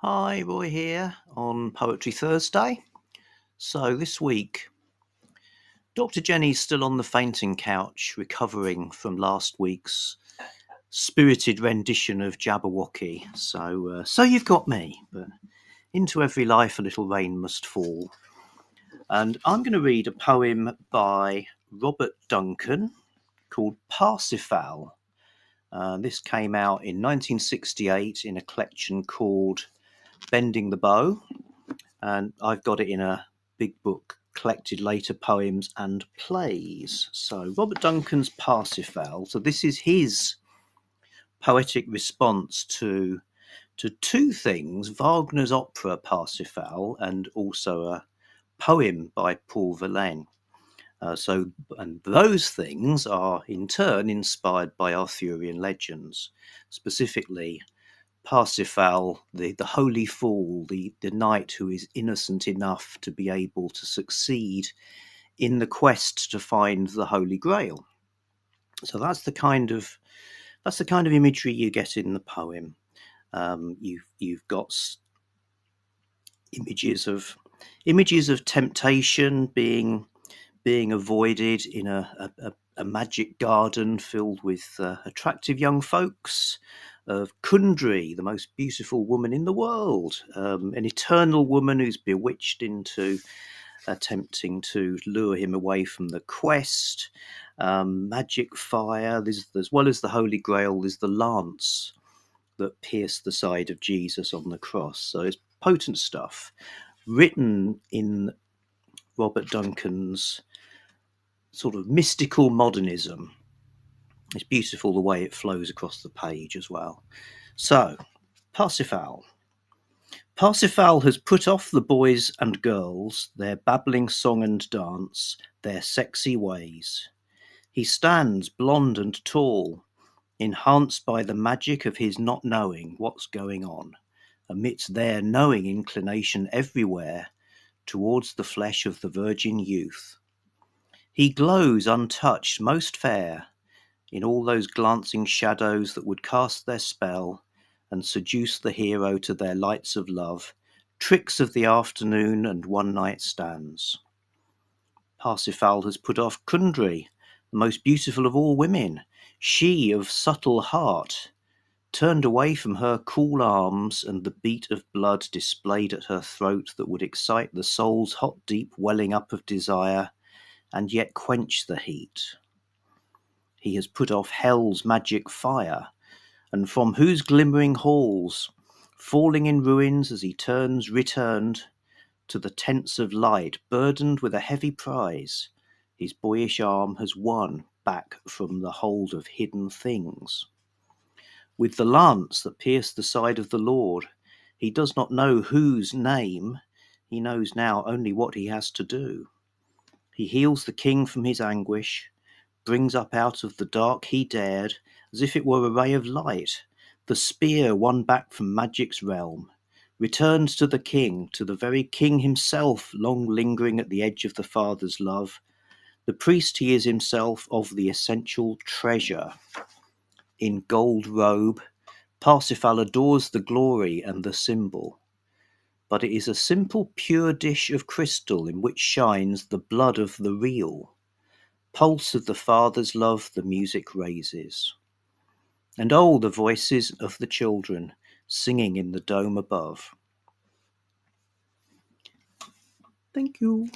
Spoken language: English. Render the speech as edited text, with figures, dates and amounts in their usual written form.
Hi, Roy here on Poetry Thursday. So this week, Dr. Jenny's still on the fainting couch, recovering from last week's spirited rendition of Jabberwocky. So you've got me, but into every life a little rain must fall. And I'm going to read a poem by Robert Duncan called Parsifal. This came out in 1968 in a collection called Bending the Bow. And I've got it in a big book, Collected Later Poems and Plays. So Robert Duncan's Parsifal. So this is his poetic response to two things: Wagner's opera Parsifal and also a poem by Paul Verlaine. And those things are in turn inspired by Arthurian legends, specifically Parsifal, the holy fool, the knight who is innocent enough to be able to succeed in the quest to find the Holy Grail. So that's the kind of imagery you get in the poem. You've got images of temptation being avoided in a magic garden filled with attractive young folks, of Kundry, the most beautiful woman in the world, an eternal woman who's bewitched into attempting to lure him away from the quest, magic fire. As well as the Holy Grail, there's the lance that pierced the side of Jesus on the cross. So it's potent stuff, written in Robert Duncan's sort of mystical modernism. It's beautiful the way it flows across the page as well. So, Parsifal. Parsifal has put off the boys and girls, their babbling song and dance, their sexy ways. He stands blond and tall, enhanced by the magic of his not knowing what's going on, amidst their knowing inclination everywhere towards the flesh of the virgin youth. He glows untouched, most fair, in all those glancing shadows that would cast their spell and seduce the hero to their lights of love, tricks of the afternoon and one-night stands. Parsifal has put off Kundry, the most beautiful of all women, she of subtle heart, turned away from her cool arms and the beat of blood displayed at her throat that would excite the soul's hot deep welling up of desire and yet quench the heat. He has put off hell's magic fire, and from whose glimmering halls, falling in ruins as he turns returned to the tents of light, burdened with a heavy prize, his boyish arm has won back from the hold of hidden things. With the lance that pierced the side of the Lord, he does not know whose name, he knows now only what he has to do. He heals the king from his anguish, brings up out of the dark he dared, as if it were a ray of light, the spear won back from magic's realm, returns to the king, to the very king himself, long lingering at the edge of the Father's love. The priest he is himself of the essential treasure. In gold robe, Parsifal adores the glory and the symbol, but it is a simple pure dish of crystal in which shines the blood of the real. Pulse of the Father's love the music raises. And oh, the voices of the children singing in the dome above. Thank you.